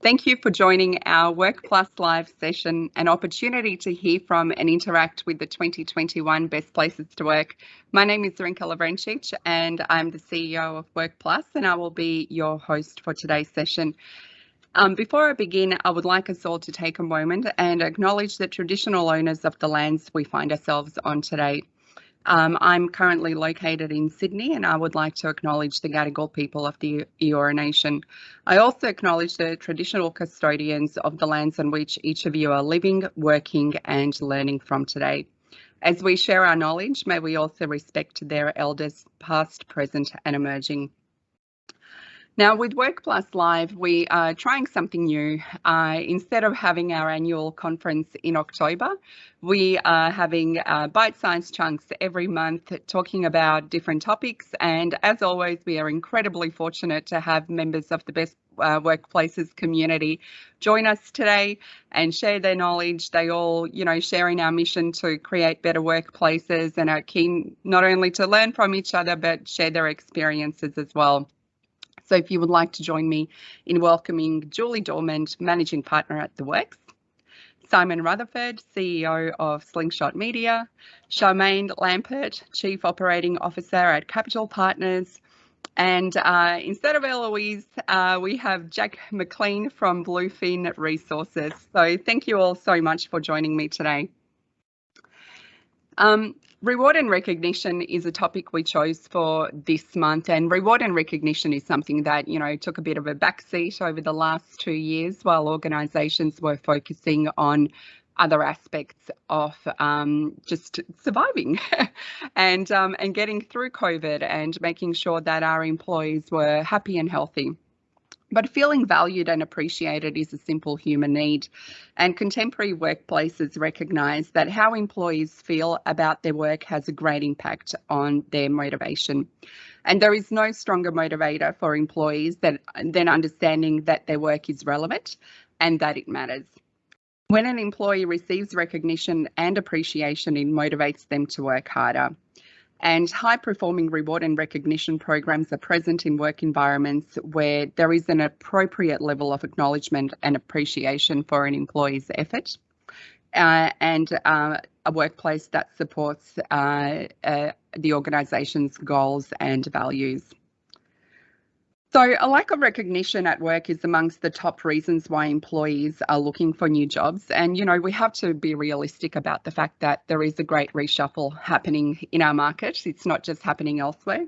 Thank you for joining our Work Plus Live session, an opportunity to hear from and interact with the 2021 Best Places to Work. My name is Rinka Lavrencic and I'm the CEO of Work Plus, and I will be your host for today's session. Before I begin, I would like us all to take a moment and acknowledge the traditional owners of the lands we find ourselves on today. I'm currently located in Sydney, and I would like to acknowledge the Gadigal people of the Eora Nation. I also acknowledge the traditional custodians of the lands on which each of you are living, working and learning from today. As we share our knowledge, may we also respect their elders, past, present and emerging. Now, with Work Plus Live, we are trying something new. Instead of having our annual conference in October, we are having bite-sized chunks every month talking about different topics. And as always, we are incredibly fortunate to have members of the Best Workplaces community join us today and share their knowledge. They all, share in our mission to create better workplaces and are keen not only to learn from each other, but share their experiences as well. So if you would like to join me in welcoming Julie Dormand, Managing Partner at The Works, Simon Rutherford, CEO of Slingshot Media, Charmaine Lampert, Chief Operating Officer at Capital Partners, and instead of Eloise, we have Jack McLean from Bluefin Resources. So thank you all so much for joining me today. Reward and recognition is a topic we chose for this month, and reward and recognition is something that, took a bit of a backseat over the last 2 years while organisations were focusing on other aspects of just surviving and getting through COVID and making sure that our employees were happy and healthy. But feeling valued and appreciated is a simple human need, and contemporary workplaces recognise that how employees feel about their work has a great impact on their motivation. And there is no stronger motivator for employees than understanding that their work is relevant and that it matters. When an employee receives recognition and appreciation, it motivates them to work harder. And high-performing reward and recognition programs are present in work environments where there is an appropriate level of acknowledgement and appreciation for an employee's effort, and a workplace that supports the organisation's goals and values. So a lack of recognition at work is amongst the top reasons why employees are looking for new jobs. And, we have to be realistic about the fact that there is a great reshuffle happening in our market. It's not just happening elsewhere.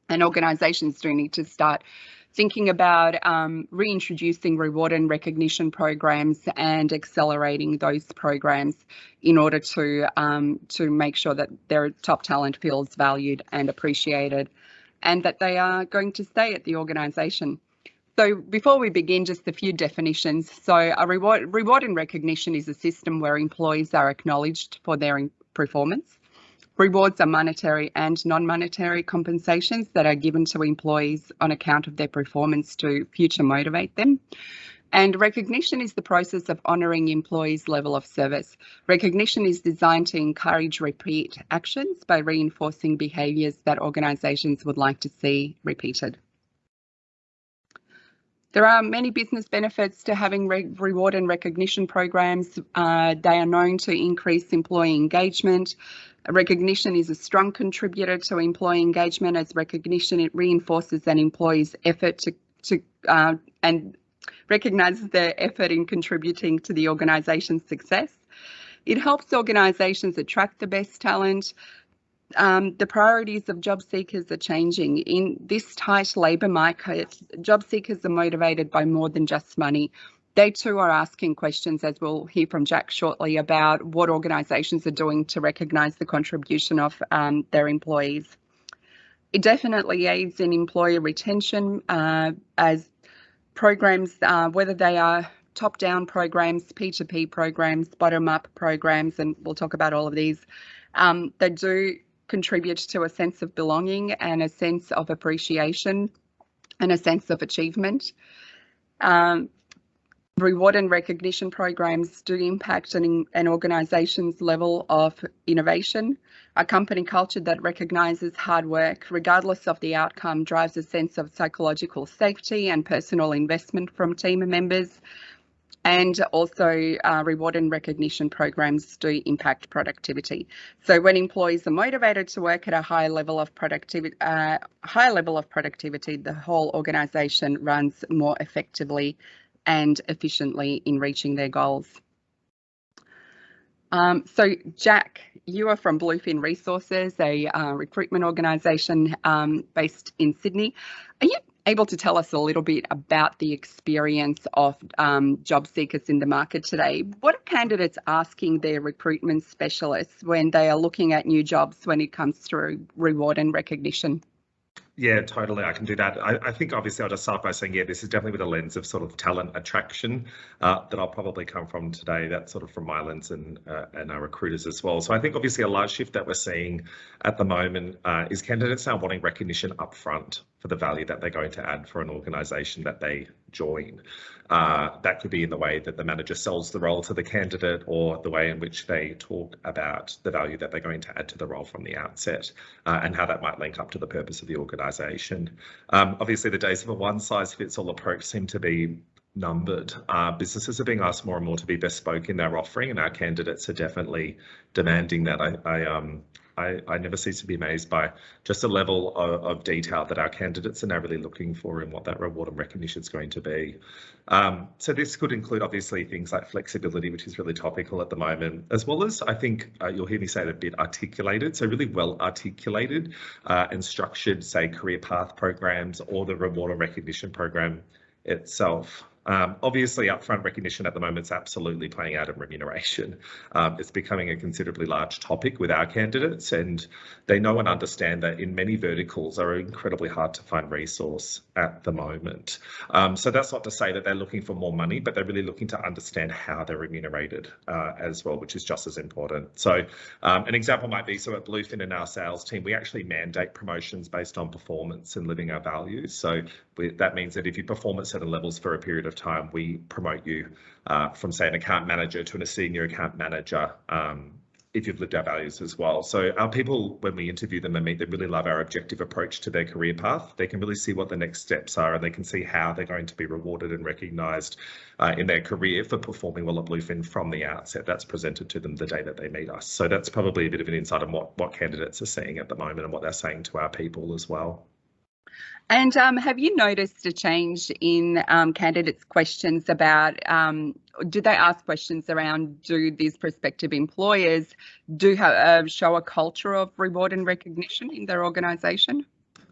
And organisations do need to start thinking about reintroducing reward and recognition programs and accelerating those programs in order to make sure that their top talent feels valued and appreciated, and that they are going to stay at the organisation. So before we begin, just a few definitions. So a reward and recognition is a system where employees are acknowledged for their performance. Rewards are monetary and non-monetary compensations that are given to employees on account of their performance to future motivate them. And recognition is the process of honouring employees' level of service. Recognition is designed to encourage repeat actions by reinforcing behaviours that organisations would like to see repeated. There are many business benefits to having reward and recognition programs. They are known to increase employee engagement. Recognition is a strong contributor to employee engagement, as recognition it reinforces an employee's effort and recognises their effort in contributing to the organisation's success. It helps organisations attract the best talent. The priorities of job seekers are changing. In this tight labour market, job seekers are motivated by more than just money. They too are asking questions, as we'll hear from Jack shortly, about what organisations are doing to recognise the contribution of their employees. It definitely aids in employee retention, as programs, whether they are top-down programs, P2P programs, bottom-up programs, and we'll talk about all of these, they do contribute to a sense of belonging and a sense of appreciation and a sense of achievement. Reward and recognition programs do impact an organisation's level of innovation. A company culture that recognises hard work, regardless of the outcome, drives a sense of psychological safety and personal investment from team members. And also reward and recognition programs do impact productivity. So when employees are motivated to work at a high level of productivity, the whole organisation runs more effectively and efficiently in reaching their goals. So Jack, you are from Bluefin Resources, a recruitment organisation based in Sydney. Are you able to tell us a little bit about the experience of job seekers in the market today? What are candidates asking their recruitment specialists when they are looking at new jobs when it comes to reward and recognition? Yeah, totally. I can do that. I think obviously I'll just start by saying, yeah, this is definitely with a lens of sort of talent attraction that I'll probably come from today. That's sort of from my lens and our recruiters as well. So I think obviously a large shift that we're seeing at the moment is candidates now wanting recognition upfront for the value that they're going to add for an organisation that they join. That could be in the way that the manager sells the role to the candidate, or the way in which they talk about the value that they're going to add to the role from the outset, and how that might link up to the purpose of the organisation. Obviously, the days of a one-size-fits-all approach seem to be numbered. Businesses are being asked more and more to be bespoke in their offering, and our candidates are definitely demanding that. I never cease to be amazed by just the level of detail that our candidates are now really looking for in what that reward and recognition is going to be. So this could include obviously things like flexibility, which is really topical at the moment, as well as, I think you'll hear me say it a bit, articulated, so really well articulated and structured, say, career path programs or the reward and recognition program itself. Obviously, upfront recognition at the moment is absolutely playing out in remuneration. It's becoming a considerably large topic with our candidates, and they know and understand that in many verticals are incredibly hard to find resource at the moment. So that's not to say that they're looking for more money, but they're really looking to understand how they're remunerated as well, which is just as important. So an example might be, so at Bluefin in our sales team, we actually mandate promotions based on performance and living our values. So that means that if you perform at certain levels for a period of time, we promote you from, say, an account manager to a senior account manager if you've lived our values as well. So our people, when we interview them and meet, they really love our objective approach to their career path. They can really see what the next steps are, and they can see how they're going to be rewarded and recognised in their career for performing well at Bluefin from the outset. That's presented to them the day that they meet us. So that's probably a bit of an insight on what candidates are seeing at the moment and what they're saying to our people as well. And have you noticed a change in candidates' questions about, do they ask questions around, do these prospective employers show a culture of reward and recognition in their organisation?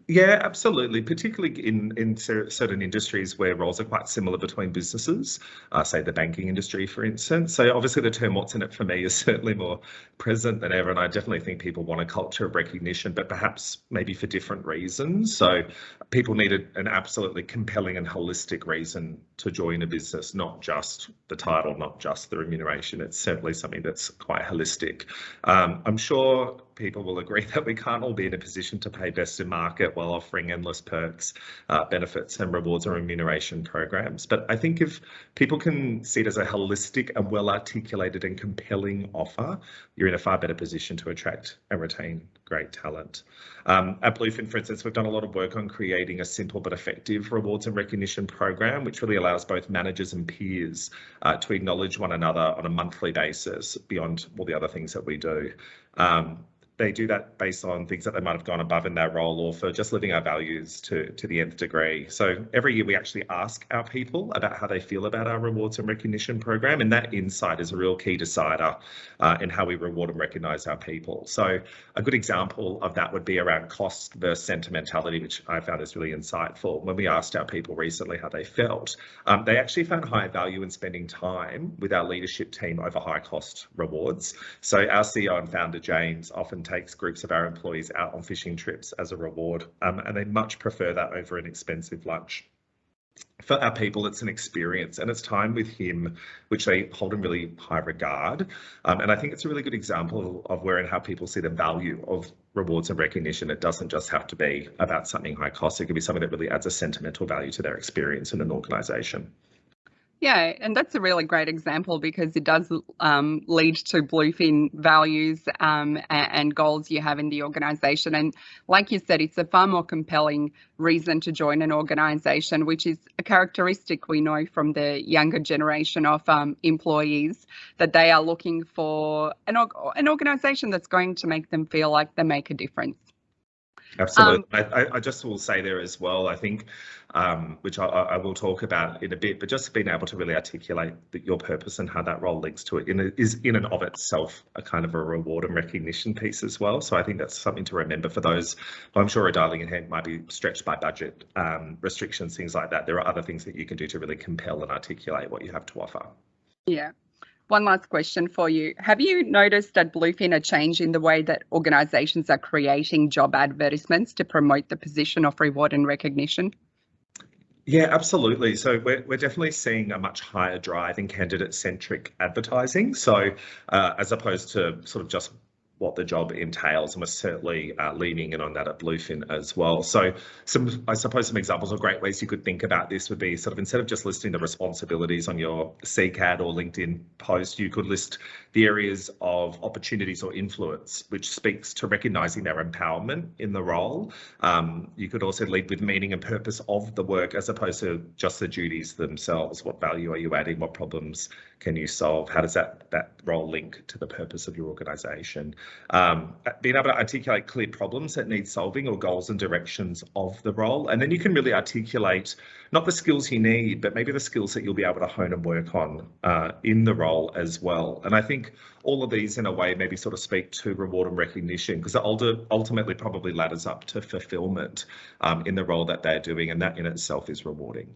Yeah, absolutely, particularly in certain industries where roles are quite similar between businesses, say the banking industry, for instance. So obviously the term "what's in it for me" is certainly more present than ever, and I definitely think people want a culture of recognition, but perhaps maybe for different reasons. So people need an absolutely compelling and holistic reason to join a business, not just the title, not just the remuneration. It's certainly something that's quite holistic. I'm sure people will agree that we can't all be in a position to pay best in market while offering endless perks, benefits and rewards and remuneration programs. But I think if people can see it as a holistic and well articulated and compelling offer, you're in a far better position to attract and retain great talent. At Bluefin, for instance, we've done a lot of work on creating a simple but effective rewards and recognition program, which really allows both managers and peers to acknowledge one another on a monthly basis beyond all the other things that we do. They do that based on things that they might have gone above in their role, or for just living our values to the nth degree. So every year we actually ask our people about how they feel about our rewards and recognition program, and that insight is a real key decider in how we reward and recognise our people. So a good example of that would be around cost versus sentimentality, which I found is really insightful. When we asked our people recently how they felt, they actually found high value in spending time with our leadership team over high cost rewards. So our CEO and founder, James, often takes groups of our employees out on fishing trips as a reward, and they much prefer that over an expensive lunch. For our people, it's an experience and it's time with him, which they hold in really high regard. And I think it's a really good example of where and how people see the value of rewards and recognition. It doesn't just have to be about something high cost. It could be something that really adds a sentimental value to their experience in an organisation. Yeah, and that's a really great example because it does lead to bluefin values and goals you have in the organisation. And like you said, it's a far more compelling reason to join an organisation, which is a characteristic we know from the younger generation of employees, that they are looking for an organisation that's going to make them feel like they make a difference. Absolutely. I just will say there as well, I think, which I will talk about in a bit, but just being able to really articulate your purpose and how that role links to it is in and of itself a kind of a reward and recognition piece as well. So I think that's something to remember for those who I'm sure are dialing in here, might be stretched by budget restrictions, things like that. There are other things that you can do to really compel and articulate what you have to offer. Yeah. One last question for you. Have you noticed at Bluefin a change in the way that organisations are creating job advertisements to promote the position of reward and recognition? Yeah, absolutely. So we're definitely seeing a much higher drive in candidate-centric advertising. So as opposed to sort of just what the job entails, and we're certainly leaning in on that at Bluefin as well. So I suppose some examples of great ways you could think about this would be sort of, instead of just listing the responsibilities on your CCAD or LinkedIn post, you could list the areas of opportunities or influence, which speaks to recognising their empowerment in the role. You could also lead with meaning and purpose of the work as opposed to just the duties themselves. What value are you adding? What problems can you solve? How does that role link to the purpose of your organisation? Being able to articulate clear problems that need solving or goals and directions of the role. And then you can really articulate not the skills you need, but maybe the skills that you'll be able to hone and work on in the role as well. And I think all of these in a way maybe sort of speak to reward and recognition, because it ultimately probably ladders up to fulfillment in the role that they're doing. And that in itself is rewarding.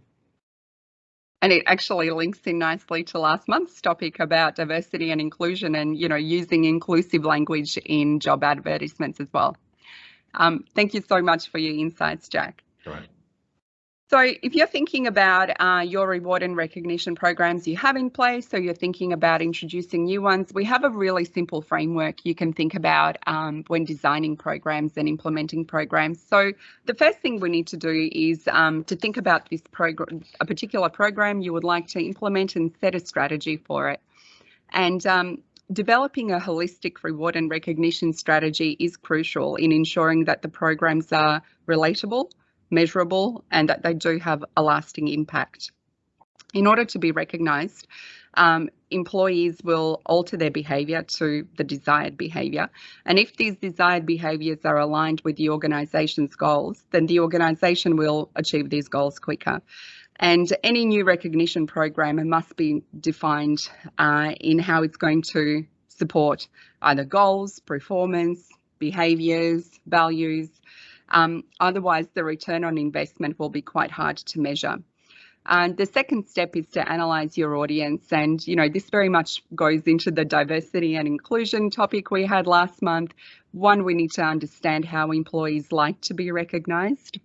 And it actually links in nicely to last month's topic about diversity and inclusion and, using inclusive language in job advertisements as well. Thank you so much for your insights, Jack. All right. So if you're thinking about your reward and recognition programs you have in place, so you're thinking about introducing new ones, we have a really simple framework you can think about when designing programs and implementing programs. So the first thing we need to do is to think about this program, a particular program you would like to implement, and set a strategy for it. And developing a holistic reward and recognition strategy is crucial in ensuring that the programs are relatable, measurable, and that they do have a lasting impact. In order to be recognised, employees will alter their behaviour to the desired behaviour. And if these desired behaviours are aligned with the organisation's goals, then the organisation will achieve these goals quicker. And any new recognition program must be defined in how it's going to support either goals, performance, behaviours, values. Otherwise, the return on investment will be quite hard to measure. And the second step is to analyse your audience. And, this very much goes into the diversity and inclusion topic we had last month. One, we need to understand how employees like to be recognised.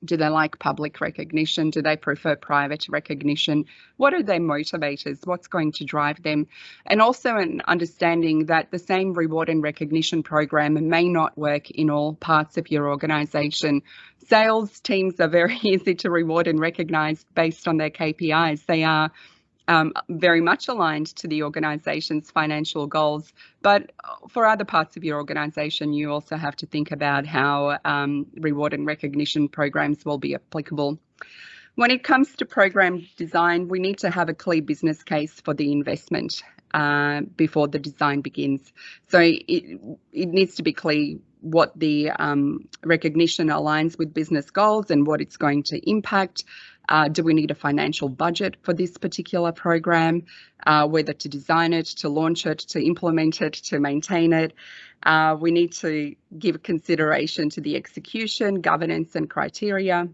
Do they like public recognition? Do they prefer private recognition? What are their motivators? What's going to drive them? And also an understanding that the same reward and recognition program may not work in all parts of your organisation. Sales teams are very easy to reward and recognise based on their KPIs. They are very much aligned to the organisation's financial goals. But for other parts of your organisation, you also have to think about how reward and recognition programs will be applicable. When it comes to program design, we need to have a clear business case for the investment before the design begins. So it needs to be clear what the recognition aligns with business goals and what it's going to impact. Do we need a financial budget for this particular program, whether to design it, to launch it, to implement it, to maintain it? We need to give consideration to the execution, governance and criteria.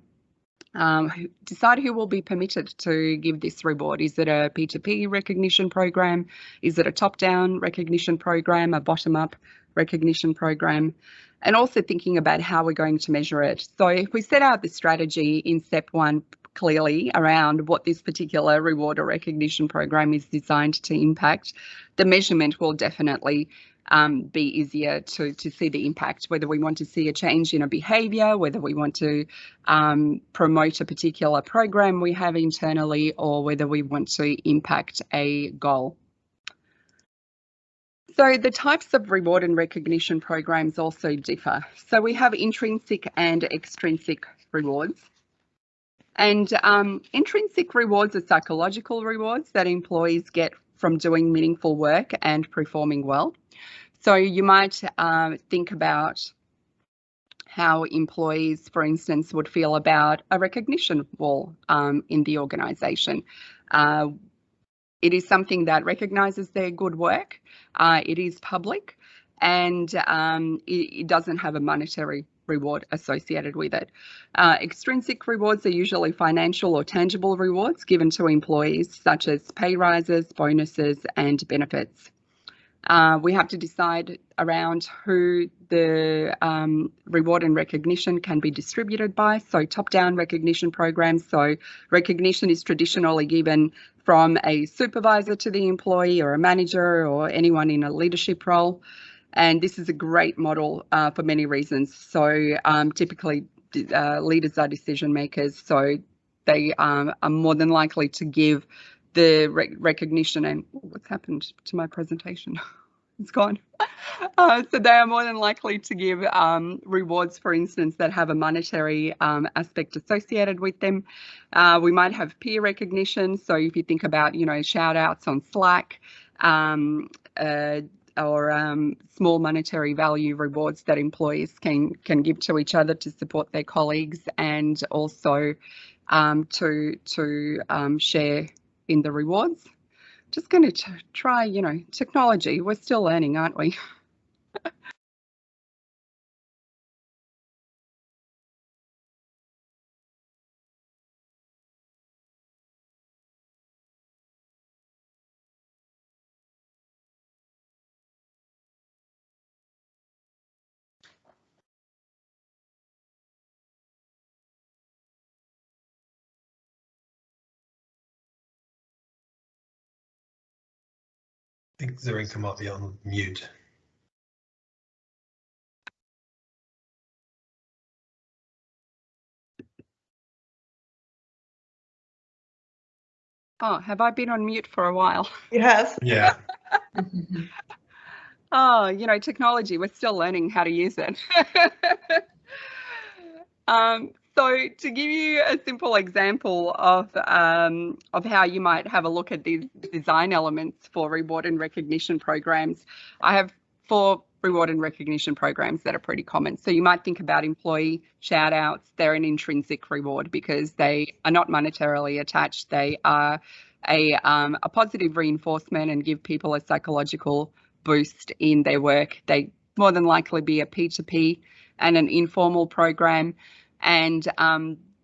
Decide who will be permitted to give this reward. Is it a P2P recognition program? Is it a top-down recognition program, a bottom-up recognition program? And also thinking about how we're going to measure it. So if we set out the strategy in step one clearly around what this particular reward or recognition program is designed to impact, the measurement will definitely be easier to see the impact, whether we want to see a change in a behaviour, whether we want to promote a particular program we have internally, or whether we want to impact a goal. So the types of reward and recognition programs also differ. So we have intrinsic and extrinsic rewards. And intrinsic rewards are psychological rewards that employees get from doing meaningful work and performing well. So you might think about how employees, for instance, would feel about a recognition wall in the organisation. It is something that recognises their good work. It is public, and it doesn't have a monetary reward associated with it. Extrinsic rewards are usually financial or tangible rewards given to employees, such as pay rises, bonuses, and benefits. We have to decide around who the reward and recognition can be distributed by. So top-down recognition programs. So recognition is traditionally given from a supervisor to the employee, or a manager, or anyone in a leadership role. And this is a great model for many reasons. So typically leaders are decision makers, so they are more than likely to give the recognition. And what's happened to my presentation? It's gone. So they are more than likely to give rewards, for instance, that have a monetary aspect associated with them. We might have peer recognition. So if you think about, shout outs on Slack, or small monetary value rewards that employees can give to each other to support their colleagues, and also to share in the rewards. Just going to try, technology. We're still learning, aren't we? I think Zarinka might be on mute. Oh, have I been on mute for a while? You have. Yeah. Oh, technology, we're still learning how to use it. So to give you a simple example of how you might have a look at these design elements for reward and recognition programs, I have 4 reward and recognition programs that are pretty common. So you might think about employee shout outs. They're an intrinsic reward because they are not monetarily attached. They are a positive reinforcement and give people a psychological boost in their work. They more than likely be a P2P and an informal program, and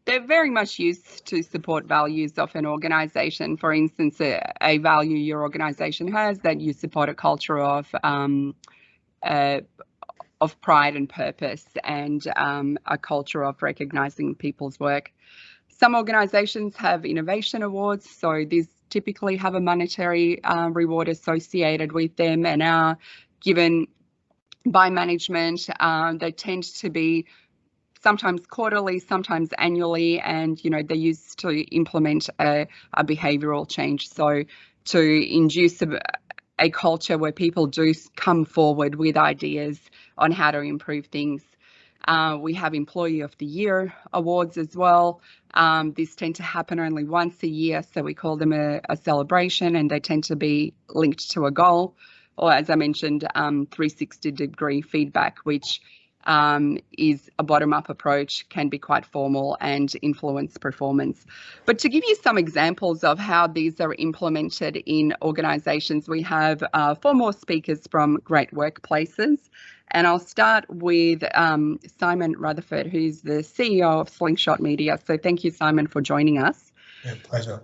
they're very much used to support values of an organisation. For instance, a value your organisation has, that you support a culture of pride and purpose, and a culture of recognising people's work. Some organisations have innovation awards, so these typically have a monetary reward associated with them and are given by management. They tend to be sometimes quarterly, sometimes annually, and they're used to implement a behavioural change. So to induce a culture where people do come forward with ideas on how to improve things. We have Employee of the Year awards as well. These tend to happen only once a year, so we call them a celebration, and they tend to be linked to a goal, or, as I mentioned, 360-degree feedback, which is a bottom-up approach, can be quite formal and influence performance. But to give you some examples of how these are implemented in organisations, we have 4 more speakers from Great Workplaces. And I'll start with Simon Rutherford, who's the CEO of Slingshot Media. So thank you, Simon, for joining us. Yeah, pleasure.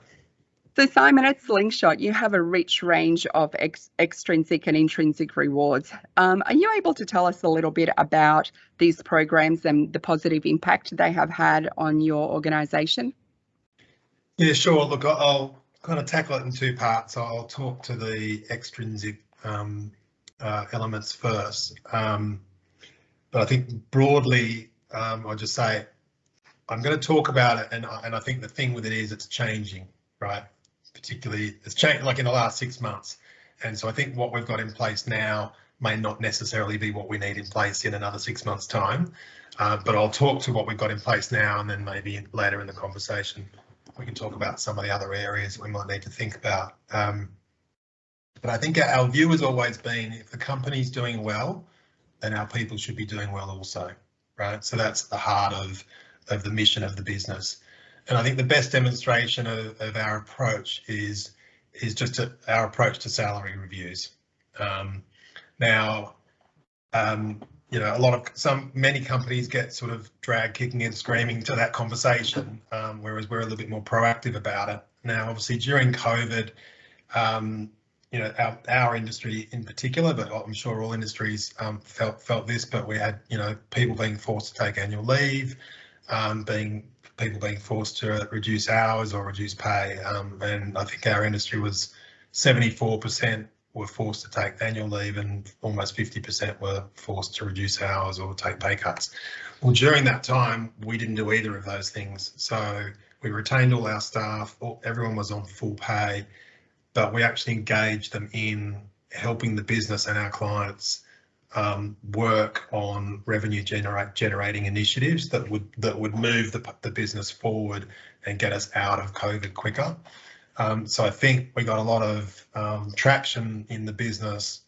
So Simon, at Slingshot, you have a rich range of extrinsic and intrinsic rewards. Are you able to tell us a little bit about these programs and the positive impact they have had on your organisation? Yeah, sure. Look, I'll kind of tackle it in 2 parts. I'll talk to the extrinsic elements first. But I think broadly, I'll just say I'm going to talk about it, and I think the thing with it is it's changing, right? Particularly, it's changed like in the last 6 months, and so I think what we've got in place now may not necessarily be what we need in place in another 6 months' time. But I'll talk to what we've got in place now, and then maybe later in the conversation we can talk about some of the other areas we might need to think about. But I think our view has always been, if the company's doing well, then our people should be doing well also, right? So that's the heart of the mission of the business. And I think the best demonstration of our approach is just our approach to salary reviews. You know, many companies get sort of dragged kicking and screaming to that conversation, whereas we're a little bit more proactive about it. Now, obviously during COVID, you know, our industry in particular, but I'm sure all industries felt this, but we had, you know, people being forced to take annual leave, people being forced to reduce hours or reduce pay. And I think our industry was 74% were forced to take annual leave and almost 50% were forced to reduce hours or take pay cuts. Well, during that time, we didn't do either of those things. So we retained all our staff, everyone was on full pay, but we actually engaged them in helping the business and our clients work on revenue generating initiatives that would move the business forward and get us out of COVID quicker. So I think we got a lot of traction in the business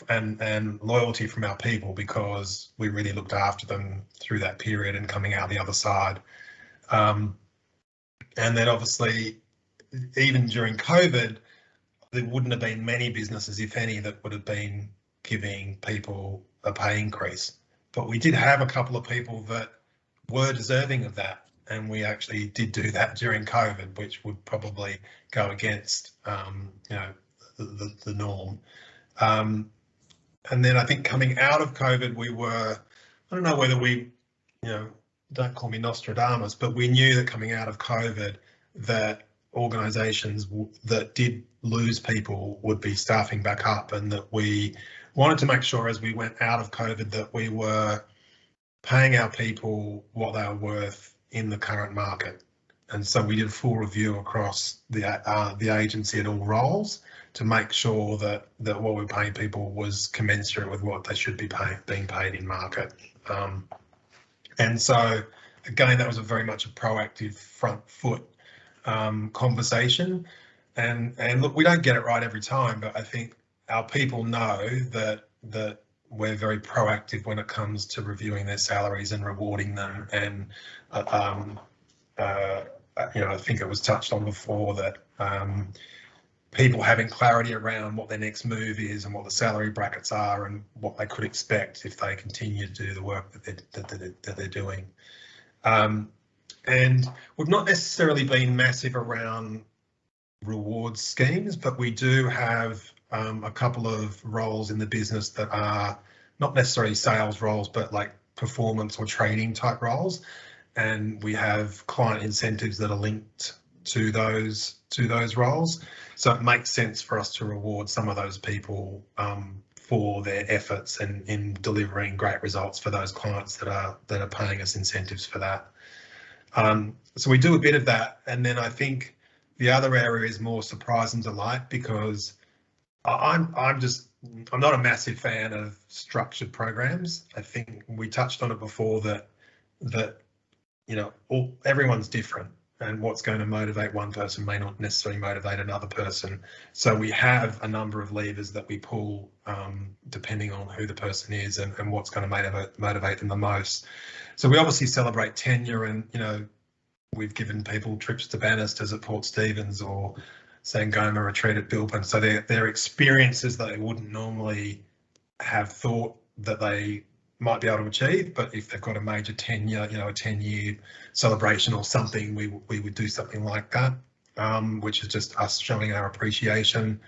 and loyalty from our people because we really looked after them through that period and coming out the other side. And then obviously, even during COVID, there wouldn't have been many businesses, if any, that would have been giving people a pay increase. But we did have a couple of people that were deserving of that. And we actually did do that during COVID, which would probably go against, you know, the norm. And then I think coming out of COVID, we were, I don't know whether we, you know, don't call me Nostradamus, but we knew that coming out of COVID that organisations that did lose people would be staffing back up, and that we wanted to make sure as we went out of COVID that we were paying our people what they were worth in the current market. And so we did a full review across the agency at all roles to make sure that what we're paying people was commensurate with what they should be being paid in market. And so again, that was very much a proactive front foot conversation. And look, we don't get it right every time, but I think our people know that we're very proactive when it comes to reviewing their salaries and rewarding them. And you know, I think it was touched on before that people having clarity around what their next move is and what the salary brackets are and what they could expect if they continue to do the work that they're doing. And we've not necessarily been massive around reward schemes, but we do have a couple of roles in the business that are not necessarily sales roles, but like performance or trading type roles. And we have client incentives that are linked to those roles. So it makes sense for us to reward some of those people for their efforts and in delivering great results for those clients that are paying us incentives for that. So we do a bit of that, and then I think the other area is more surprise and delight, because I'm not a massive fan of structured programs. I think we touched on it before that you know, everyone's different, and what's going to motivate one person may not necessarily motivate another person. So we have a number of levers that we pull depending on who the person is and what's going to motivate them the most. So we obviously celebrate tenure, and you know, we've given people trips to Bannister's at Port Stephens or Sangoma retreat at Bilpin. So they're experiences that they wouldn't normally have thought that they might be able to achieve, but if they've got a major tenure, you know, a 10-year celebration or something, we would do something like that, which is just us showing our appreciation.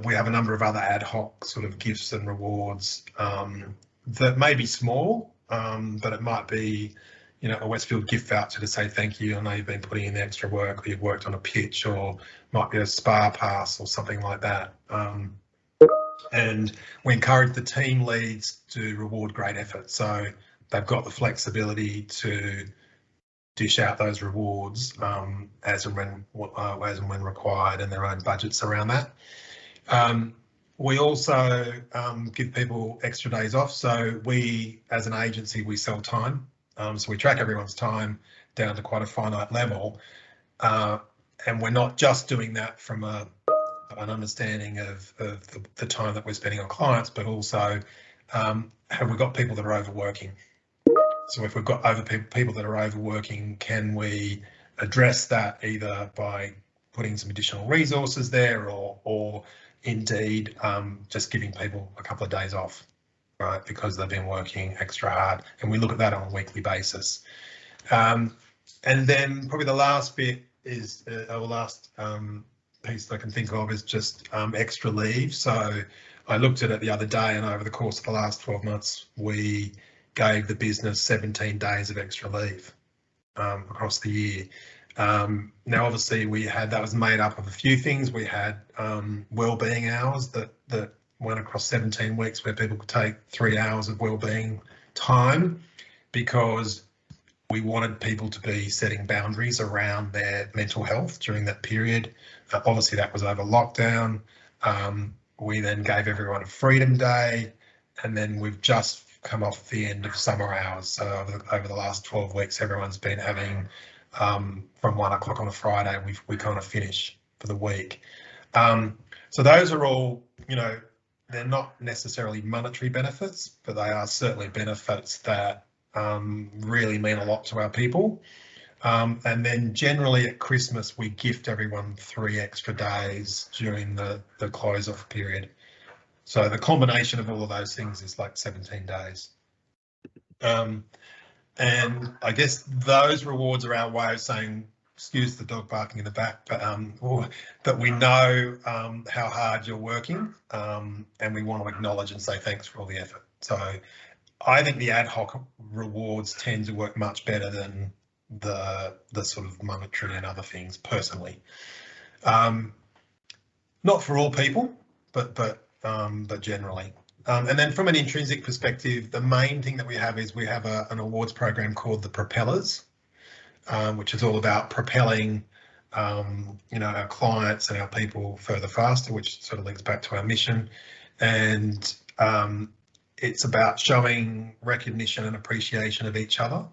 We have a number of other ad hoc sort of gifts and rewards that may be small, but it might be, you know, a Westfield gift voucher to say thank you. I know you've been putting in the extra work, or you've worked on a pitch, or might be a spa pass or something like that. And we encourage the team leads to reward great effort. So they've got the flexibility to dish out those rewards as and when required, and their own budgets around that. We also give people extra days off. So we, as an agency, we sell time. So we track everyone's time down to quite a finite level. And we're not just doing that from an understanding of the time that we're spending on clients, but also have we got people that are overworking? So if we've got people that are overworking, can we address that either by putting some additional resources there, or indeed just giving people a couple of days off, right, because they've been working extra hard? And we look at that on a weekly basis. And then probably the last bit is, our last piece that I can think of is just extra leave. So I looked at it the other day, and over the course of the last 12 months, we gave the business 17 days of extra leave across the year. Now, obviously, that was made up of a few things. We had wellbeing hours that went across 17 weeks, where people could take 3 hours of wellbeing time, because we wanted people to be setting boundaries around their mental health during that period. Obviously, that was over lockdown. We then gave everyone a freedom day, and then we've just come off the end of summer hours. So over the last 12 weeks, everyone's been having from 1 o'clock on a Friday, we kind of finish for the week. So those are all, they're not necessarily monetary benefits, but they are certainly benefits that really mean a lot to our people. And then generally at Christmas, we gift everyone 3 extra days during the close off period. So the combination of all of those things is like 17 days. And I guess those rewards are our way of saying, excuse the dog barking in the back, but that we know how hard you're working, and we want to acknowledge and say thanks for all the effort. So I think the ad hoc rewards tend to work much better than the sort of monetary and other things, personally. Not for all people, but generally. And then from an intrinsic perspective, the main thing that we have is we have an awards program called the Propellers, which is all about propelling our clients and our people further faster, which sort of links back to our mission. And it's about showing recognition and appreciation of each other.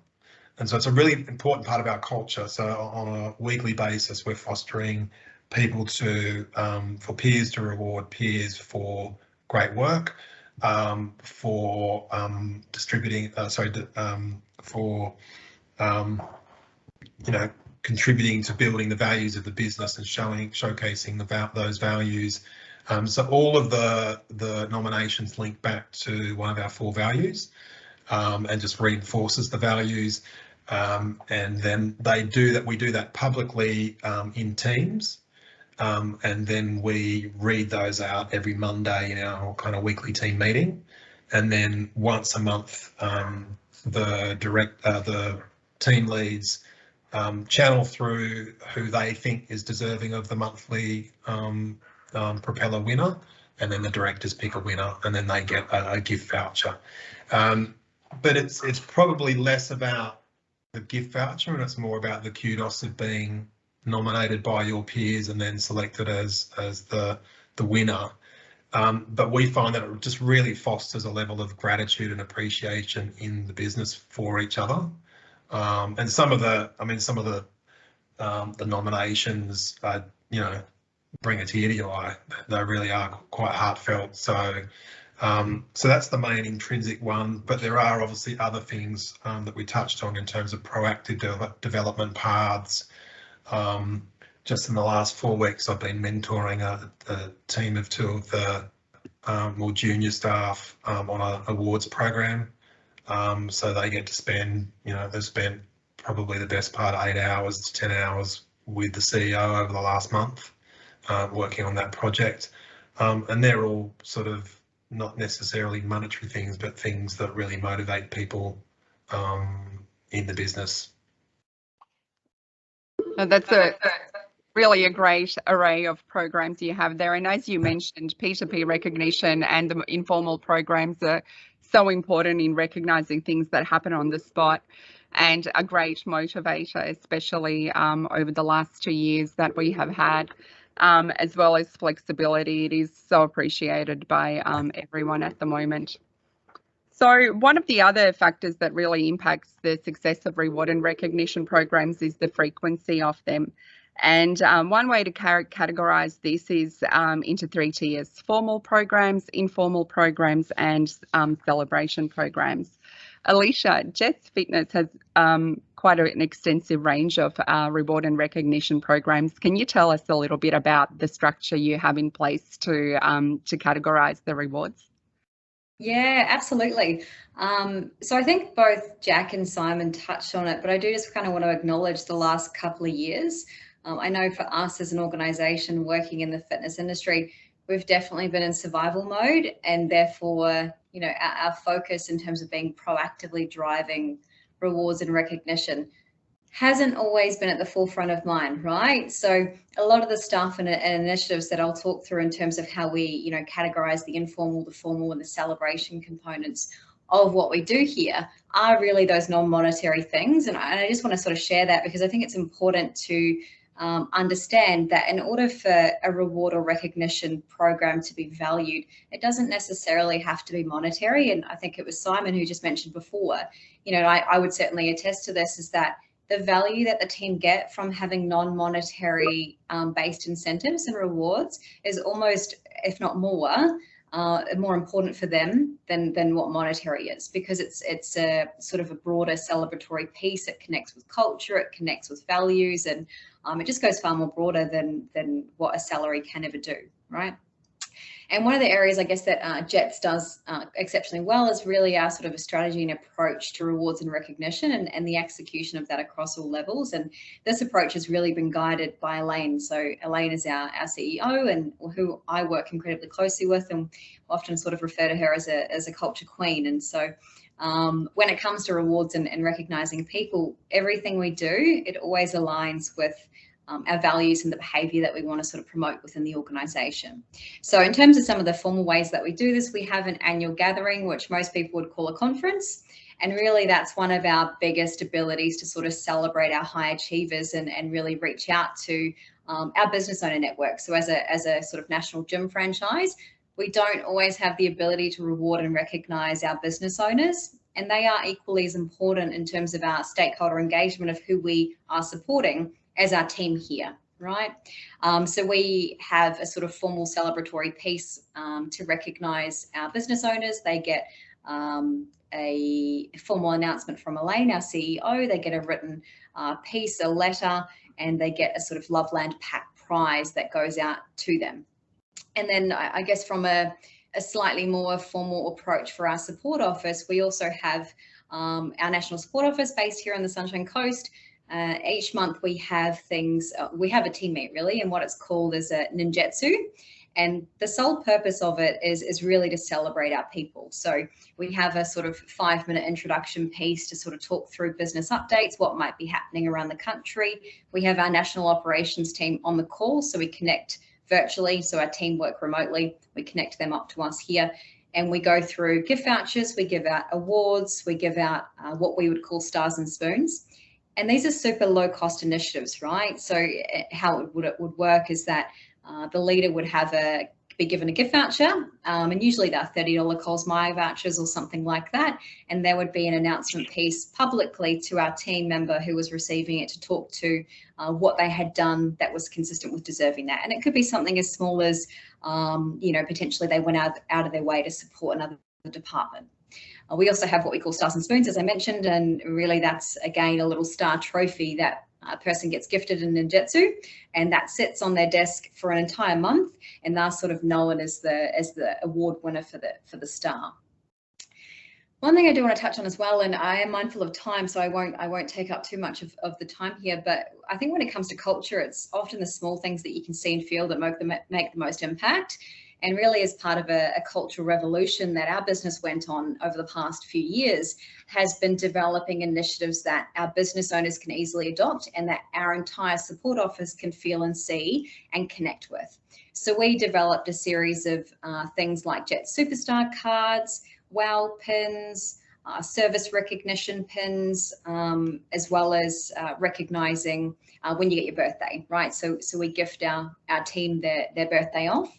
And so it's a really important part of our culture. So on a weekly basis, we're fostering people for peers to reward peers for great work, for contributing to building the values of the business and showcasing those values. So all of the nominations link back to one of our 4 values, and just reinforces the values. And then we do that publicly in teams. And then we read those out every Monday in our kind of weekly team meeting. And then once a month, the team leads channel through who they think is deserving of the monthly Propeller winner, and then the directors pick a winner, and then they get a gift voucher. But it's probably less about the gift voucher, and it's more about the kudos of being nominated by your peers and then selected as the winner. But we find that it just really fosters a level of gratitude and appreciation in the business for each other. And some of the nominations, bring a tear to your eye. They really are quite heartfelt. So that's the main intrinsic one. But there are obviously other things that we touched on in terms of proactive development paths. Just in the last 4 weeks, I've been mentoring a team of 2 of the more junior staff on an awards program. So they get to spend, they've spent probably the best part of 8 hours to 10 hours with the CEO over the last month, working on that project. And they're all sort of not necessarily monetary things, but things that really motivate people in the business. That's a Really a great array of programs you have there. And as you mentioned, P2P recognition and the informal programs are so important in recognising things that happen on the spot, and a great motivator, especially over the last 2 years that we have had, as well as flexibility. It is so appreciated by everyone at the moment. So one of the other factors that really impacts the success of reward and recognition programs is the frequency of them. And one way to categorise this is into 3 tiers: formal programs, informal programs, and celebration programs. Alicia, Jets Fitness has quite an extensive range of reward and recognition programs. Can you tell us a little bit about the structure you have in place to categorise the rewards? Yeah, absolutely. So I think both Jack and Simon touched on it, but I do just kind of want to acknowledge the last couple of years. I know for us as an organisation working in the fitness industry, we've definitely been in survival mode, and therefore, you know, our focus in terms of being proactively driving rewards and recognition hasn't always been at the forefront of mind, right? So a lot of the stuff and initiatives that I'll talk through in terms of how we, you know, categorize the informal, the formal, and the celebration components of what we do here are really those non-monetary things. And I just want to sort of share that because I think it's important to understand that in order for a reward or recognition program to be valued, it doesn't necessarily have to be monetary. And I think it was Simon who just mentioned before, you know, I would certainly attest to this, is that the value that the team get from having non-monetary based incentives and rewards is almost, if not more important for them than what monetary is, because it's a sort of a broader celebratory piece. It connects with culture, it connects with values, and it just goes far more broader than what a salary can ever do, right? And one of the areas I guess that Jets does exceptionally well is really our sort of a strategy and approach to rewards and recognition, and the execution of that across all levels. And this approach has really been guided by Elaine. So Elaine is our CEO, and who I work incredibly closely with, and often sort of refer to her as a culture queen. And so when it comes to rewards and recognizing people, everything we do, it always aligns with our values and the behavior that we want to sort of promote within the organization. So in terms of some of the formal ways that we do this, we have an annual gathering, which most people would call a conference. And really that's one of our biggest abilities to sort of celebrate our high achievers and really reach out to our business owner network. So as a sort of national gym franchise, we don't always have the ability to reward and recognize our business owners. And they are equally as important in terms of our stakeholder engagement of who we are supporting as our team here, right? So we have a sort of formal celebratory piece to recognise our business owners. They get a formal announcement from Elaine, our CEO. They get a written piece, a letter, and they get a sort of Loveland Pack prize that goes out to them. And then I guess from a slightly more formal approach for our support office, we also have our national support office based here on the Sunshine Coast. Each month we have things, we have a team meet really, and what it's called is a ninjutsu. And the sole purpose of it is really to celebrate our people. So we have a sort of 5-minute introduction piece to sort of talk through business updates, what might be happening around the country. We have our national operations team on the call, so we connect virtually. So our team work remotely. We connect them up to us here. And we go through gift vouchers, we give out awards, we give out what we would call stars and spoons. And these are super low cost initiatives, right? So how it would work is that the leader would be given a gift voucher, and usually they're $30 Coles Myer vouchers or something like that. And there would be an announcement piece publicly to our team member who was receiving it to talk to what they had done that was consistent with deserving that. And it could be something as small as, you know, potentially they went out of their way to support another department. We also have what we call stars and spoons, as I mentioned, and really that's, again, a little star trophy that a person gets gifted in ninjutsu, and that sits on their desk for an entire month, and they're sort of known as the award winner for the star. One thing I do want to touch on as well, and I am mindful of time, so I won't take up too much of the time here, but I think when it comes to culture, it's often the small things that you can see and feel that make the most impact. And really, as part of a cultural revolution that our business went on over the past few years, has been developing initiatives that our business owners can easily adopt and that our entire support office can feel and see and connect with. So we developed a series of things like Jet Superstar cards, WOW pins, service recognition pins, as well as recognizing when you get your birthday, right? So we gift our team their birthday off.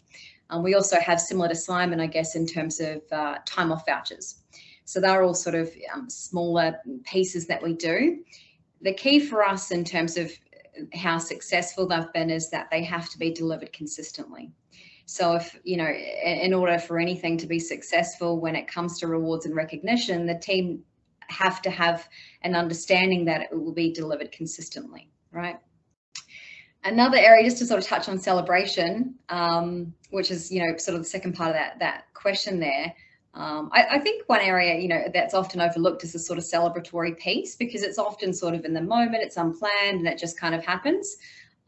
We also have, similar to Simon, I guess, in terms of time off vouchers. So they're all sort of smaller pieces that we do. The key for us in terms of how successful they've been is that they have to be delivered consistently. So if, you know, in order for anything to be successful when it comes to rewards and recognition, the team have to have an understanding that it will be delivered consistently, right? Another area, just to sort of touch on celebration, which is, you know, sort of the second part of that question there. I think one area, you know, that's often overlooked is the sort of celebratory piece, because it's often sort of in the moment, it's unplanned, and it just kind of happens.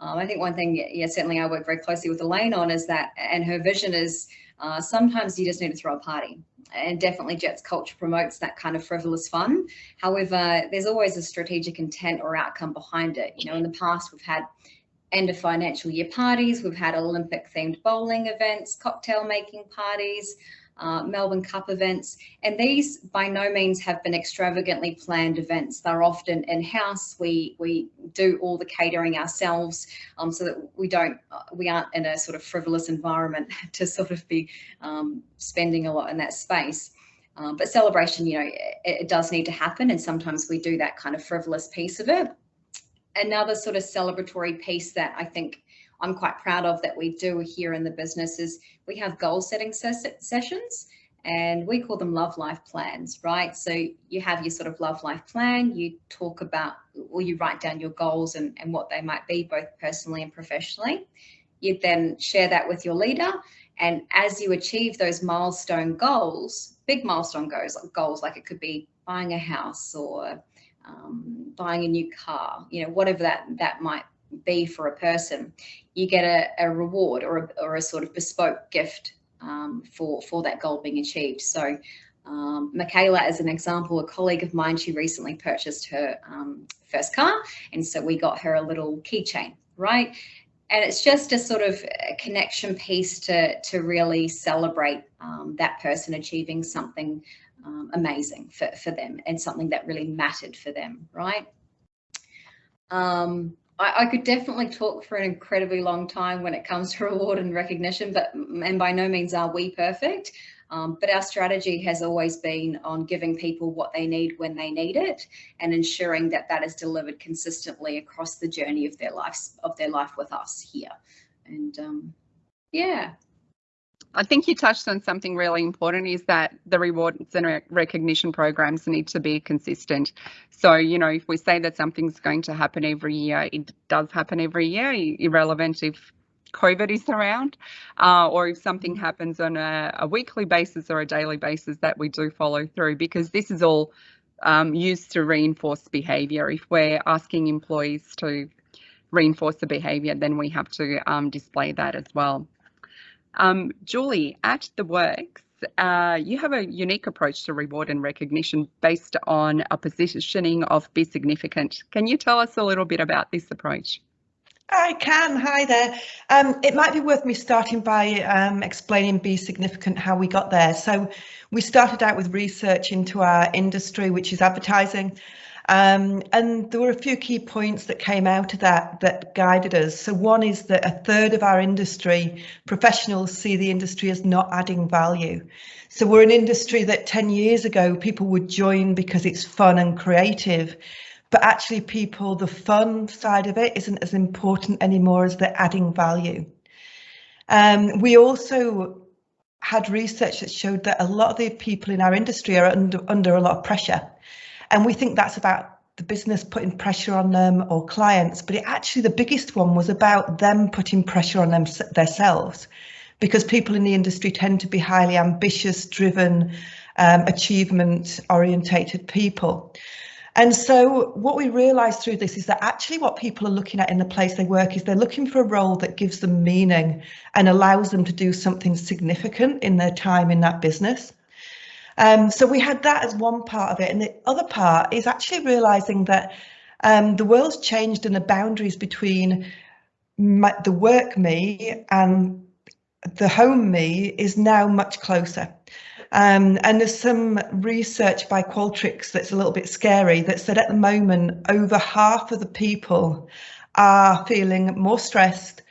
I think one thing, yeah, certainly I work very closely with Elaine on is that, and her vision is sometimes you just need to throw a party. And definitely Jet's culture promotes that kind of frivolous fun. However, there's always a strategic intent or outcome behind it. You know, in the past, we've had end of financial year parties, we've had Olympic themed bowling events, cocktail making parties, Melbourne Cup events, and these by no means have been extravagantly planned events. They're often in-house. We do all the catering ourselves, so that we aren't in a sort of frivolous environment to sort of be spending a lot in that space. But celebration, you know, it does need to happen, and sometimes we do that kind of frivolous piece of it. Another sort of celebratory piece that I think I'm quite proud of that we do here in the business is we have goal setting sessions, and we call them love life plans, right? So you have your sort of love life plan, you talk about, or you write down your goals and what they might be, both personally and professionally. You then share that with your leader, and as you achieve those milestone goals, big milestone goals, like it could be buying a house or buying a new car, you know, whatever that might be for a person, you get a reward or a sort of bespoke gift for that goal being achieved. So Michaela, as an example, a colleague of mine, she recently purchased her first car, and so we got her a little keychain, right? And it's just a sort of a connection piece to really celebrate that person achieving something amazing for them, and something that really mattered for them, right? I could definitely talk for an incredibly long time when it comes to reward and recognition, and by no means are we perfect. But our strategy has always been on giving people what they need when they need it, and ensuring that that is delivered consistently across the journey of their life with us here. And yeah. I think you touched on something really important, is that the rewards and recognition programs need to be consistent. So, you know, if we say that something's going to happen every year, it does happen every year, irrelevant if COVID is around, or if something happens on a weekly basis or a daily basis, that we do follow through, because this is all used to reinforce behaviour. If we're asking employees to reinforce the behaviour, then we have to display that as well. Julie, at The Works, you have a unique approach to reward and recognition based on a positioning of be significant. Can you tell us a little bit about this approach? I can. Hi there. It might be worth me starting by explaining Be Significant, how we got there. So we started out with research into our industry, which is advertising. And there were a few key points that came out of that guided us. So one is that a third of our industry professionals see the industry as not adding value. So we're an industry that 10 years ago people would join because it's fun and creative, but actually the fun side of it isn't as important anymore as the adding value. We also had research that showed that a lot of the people in our industry are under a lot of pressure. And we think that's about the business putting pressure on them or clients, but actually the biggest one was about them putting pressure on themselves, because people in the industry tend to be highly ambitious, driven, achievement orientated people. And so what we realised through this is that actually what people are looking at in the place they work is they're looking for a role that gives them meaning and allows them to do something significant in their time in that business. So we had that as one part of it. And the other part is actually realising that the world's changed and the boundaries between the work me and the home me is now much closer. And there's some research by Qualtrics that's a little bit scary that said at the moment over half of the people are feeling more stressed,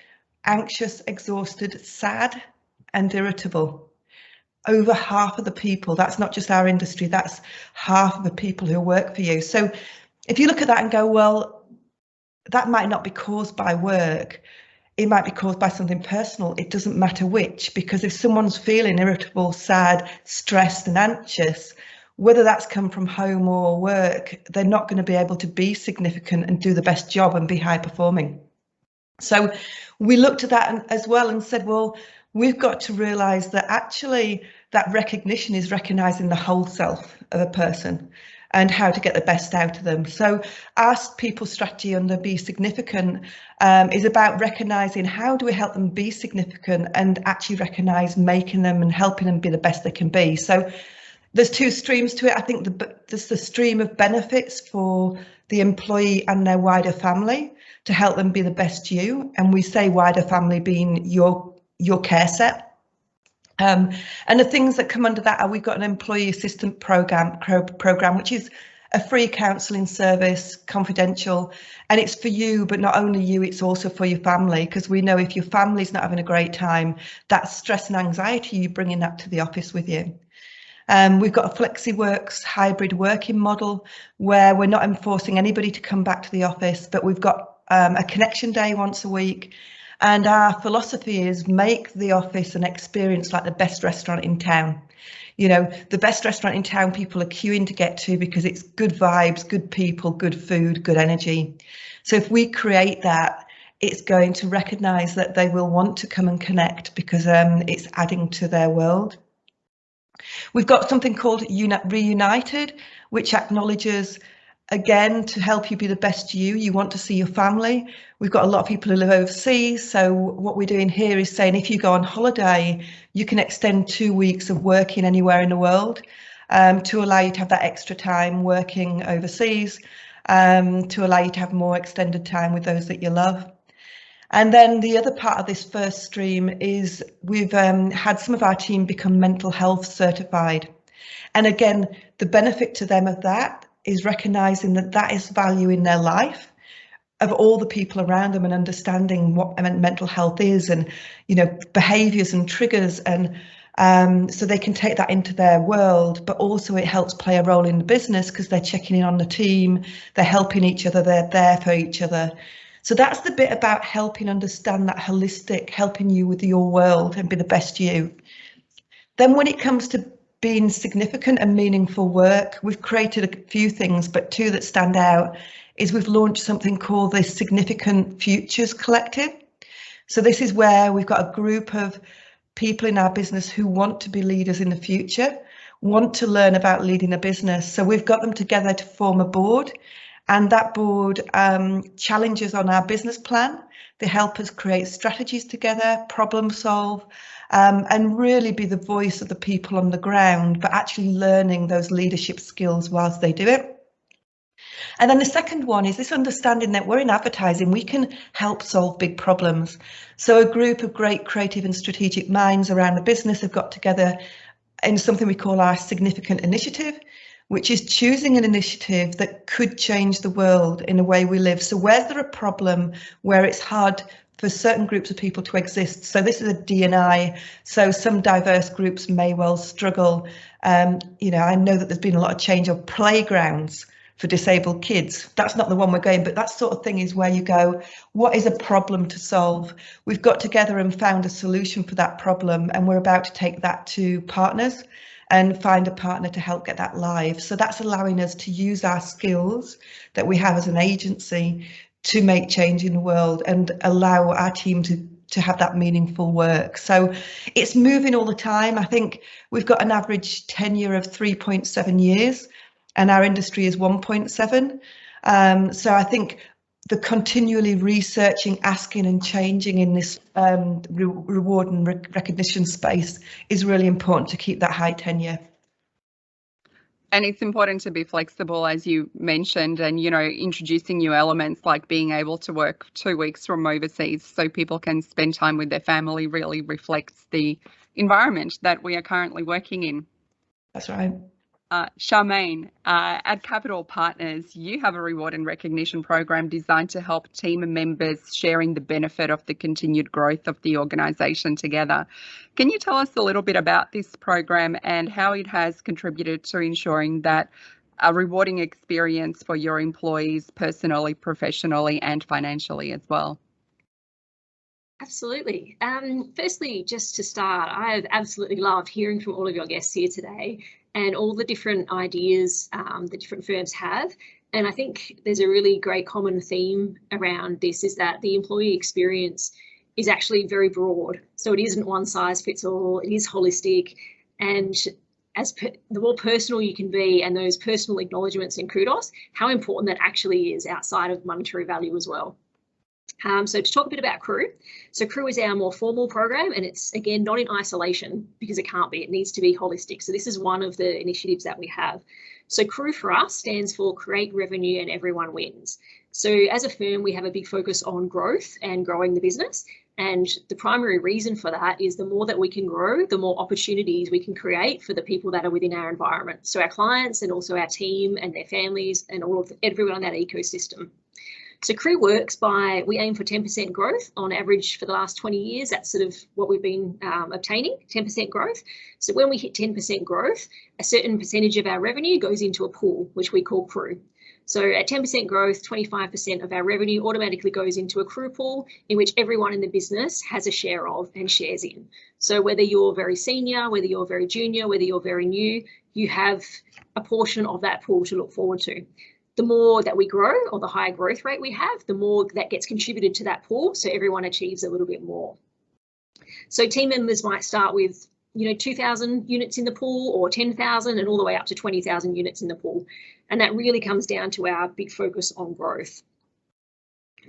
anxious, exhausted, sad and irritable. Over half of the people. That's not just our industry, that's half of the people who work for you. So if you look at that and go, well, that might not be caused by work, it might be caused by something personal. It doesn't matter which, because if someone's feeling irritable, sad, stressed and anxious, whether that's come from home or work, they're not going to be able to be significant and do the best job and be high performing. So we looked at that as well and said, well, we've got to realise that actually that recognition is recognising the whole self of a person and how to get the best out of them. So our people strategy under Be Significant is about recognising how do we help them be significant and actually recognise making them and helping them be the best they can be. So there's two streams to it. I think there's the stream of benefits for the employee and their wider family to help them be the best you. And we say wider family being your care set. And the things that come under that are we've got an employee assistant program, which is a free counselling service, confidential, and it's for you, but not only you, it's also for your family, because we know if your family's not having a great time, that's stress and anxiety, you're bringing that to the office with you. We've got a FlexiWorks hybrid working model where we're not enforcing anybody to come back to the office, but we've got a connection day once a week. And our philosophy is make the office an experience like the best restaurant in town. You know, the best restaurant in town people are queuing to get to because it's good vibes, good people, good food, good energy. So if we create that, it's going to recognise that they will want to come and connect because it's adding to their world. We've got something called Reunited, which acknowledges, again, to help you be the best you want to see your family. We've got a lot of people who live overseas. So what we're doing here is saying if you go on holiday, you can extend 2 weeks of working anywhere in the world to allow you to have that extra time working overseas, to allow you to have more extended time with those that you love. And then the other part of this first stream is we've had some of our team become mental health certified. And again, the benefit to them of that is recognising that that is value in their life of all the people around them and understanding what mental health is and, you know, behaviours and triggers, and so they can take that into their world, but also it helps play a role in the business because they're checking in on the team, they're helping each other, they're there for each other. So that's the bit about helping understand that holistic, helping you with your world and be the best you. Then when it comes to being significant and meaningful work, we've created a few things, but two that stand out is we've launched something called the Significant Futures Collective. So this is where we've got a group of people in our business who want to be leaders in the future, want to learn about leading a business. So we've got them together to form a board, and that board challenges on our business plan. They help us create strategies together, problem solve, and really be the voice of the people on the ground, but actually learning those leadership skills whilst they do it. And then the second one is this understanding that we're in advertising, we can help solve big problems. So a group of great creative and strategic minds around the business have got together in something we call our Significant Initiative, which is choosing an initiative that could change the world in the way we live. So where's there a problem where it's hard for certain groups of people to exist? So this is a D&I, so some diverse groups may well struggle. You know, I know that there's been a lot of change of playgrounds for disabled kids. That's not the one we're going, but that sort of thing is where you go, what is a problem to solve? We've got together and found a solution for that problem, and we're about to take that to partners and find a partner to help get that live. So that's allowing us to use our skills that we have as an agency to make change in the world and allow our team to have that meaningful work. So it's moving all the time. I think we've got an average tenure of 3.7 years. and our industry is 1.7. So I think the continually researching, asking and changing in this reward and recognition space is really important to keep that high tenure. And it's important to be flexible, as you mentioned, and, you know, introducing new elements like being able to work 2 weeks from overseas so people can spend time with their family really reflects the environment that we are currently working in. That's right. Charmaine, at Capital Partners, you have a reward and recognition program designed to help team members sharing the benefit of the continued growth of the organisation together. Can you tell us a little bit about this program and how it has contributed to ensuring that a rewarding experience for your employees personally, professionally and financially as well? Absolutely. Firstly, just to start, I've absolutely loved hearing from all of your guests here today and all the different ideas the different firms have. And I think there's a really great common theme around this, is that the employee experience is actually very broad. So it isn't one size fits all, it is holistic. And the more personal you can be, and those personal acknowledgements and kudos, how important that actually is outside of monetary value as well. So to talk a bit about CREW. So CREW is our more formal program, and it's, again, not in isolation because it can't be. It needs to be holistic. So this is one of the initiatives that we have. So CREW for us stands for Create Revenue and Everyone Wins. So as a firm, we have a big focus on growth and growing the business. And the primary reason for that is the more that we can grow, the more opportunities we can create for the people that are within our environment. So our clients and also our team and their families and everyone in that ecosystem. So CREW works by, we aim for 10% growth on average for the last 20 years. That's sort of what we've been obtaining, 10% growth. So when we hit 10% growth, a certain percentage of our revenue goes into a pool, which we call CREW. So at 10% growth, 25% of our revenue automatically goes into a CREW pool in which everyone in the business has a share of and shares in. So whether you're very senior, whether you're very junior, whether you're very new, you have a portion of that pool to look forward to. The more that we grow, or the higher growth rate we have, the more that gets contributed to that pool, so everyone achieves a little bit more. So team members might start with, 2,000 units in the pool, or 10,000, and all the way up to 20,000 units in the pool. And that really comes down to our big focus on growth.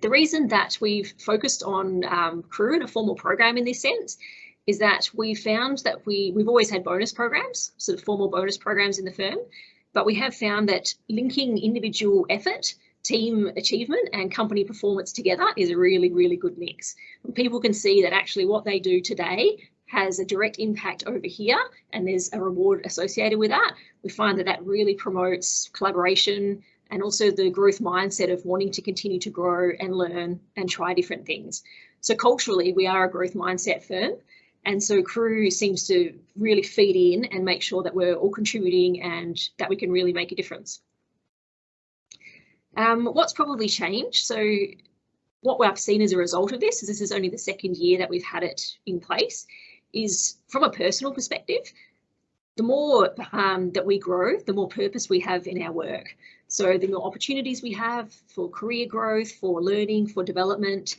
The reason that we've focused on CREW and a formal program in this sense is that we found that we've always had bonus programs, sort of formal bonus programs in the firm. But we have found that linking individual effort, team achievement and company performance together is a really, really good mix. When people can see that actually what they do today has a direct impact over here and there's a reward associated with that, we find that that really promotes collaboration and also the growth mindset of wanting to continue to grow and learn and try different things. So culturally, we are a growth mindset firm. And so CREW seems to really feed in and make sure that we're all contributing and that we can really make a difference. What's probably changed? So what we've seen as a result of this, as this is only the second year that we've had it in place, is from a personal perspective, the more that we grow, the more purpose we have in our work. So the more opportunities we have for career growth, for learning, for development,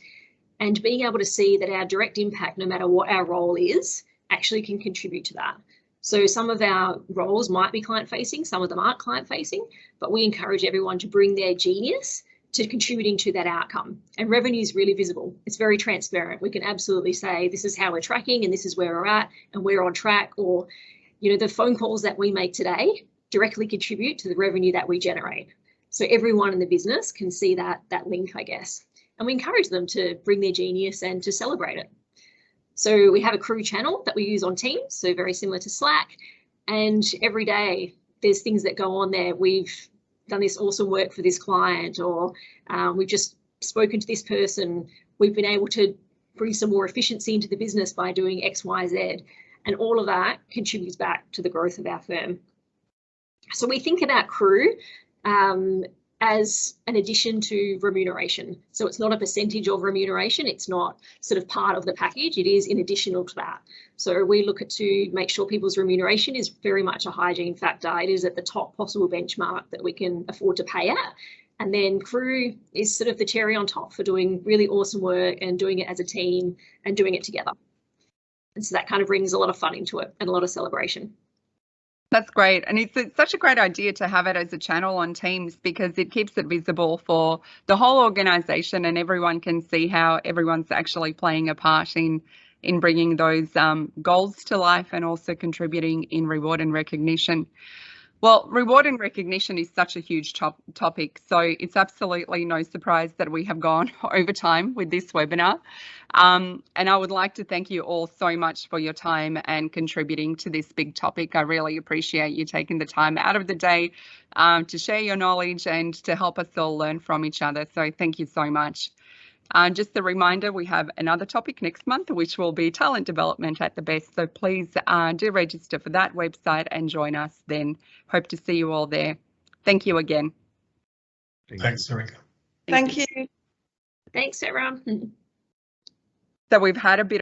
and being able to see that our direct impact, no matter what our role is, actually can contribute to that. So some of our roles might be client facing, some of them aren't client facing, but we encourage everyone to bring their genius to contributing to that outcome. And revenue is really visible. It's very transparent. We can absolutely say, this is how we're tracking and this is where we're at and we're on track, or, the phone calls that we make today directly contribute to the revenue that we generate. So everyone in the business can see that link, I guess. And we encourage them to bring their genius and to celebrate it. So we have a CREW channel that we use on Teams, so very similar to Slack. And every day there's things that go on there. We've done this awesome work for this client, or we've just spoken to this person. We've been able to bring some more efficiency into the business by doing X, Y, Z. And all of that contributes back to the growth of our firm. So we think about CREW as an addition to remuneration. So it's not a percentage of remuneration. It's not sort of part of the package. It is in addition to that. So we look at to make sure people's remuneration is very much a hygiene factor. It is at the top possible benchmark that we can afford to pay at. And then CREW is sort of the cherry on top for doing really awesome work and doing it as a team and doing it together. And so that kind of brings a lot of fun into it and a lot of celebration. That's great. And it's such a great idea to have it as a channel on Teams, because it keeps it visible for the whole organisation, and everyone can see how everyone's actually playing a part in bringing those goals to life and also contributing in reward and recognition. Well, reward and recognition is such a huge topic, so it's absolutely no surprise that we have gone over time with this webinar. And I would like to thank you all so much for your time and contributing to this big topic. I really appreciate you taking the time out of the day to share your knowledge and to help us all learn from each other. So thank you so much. Just a reminder, we have another topic next month, which will be talent development at the best. So please do register for that website and join us then. Hope to see you all there. Thank you again. Thanks, Sarika. Thank you. Thanks, everyone. So we've had a bit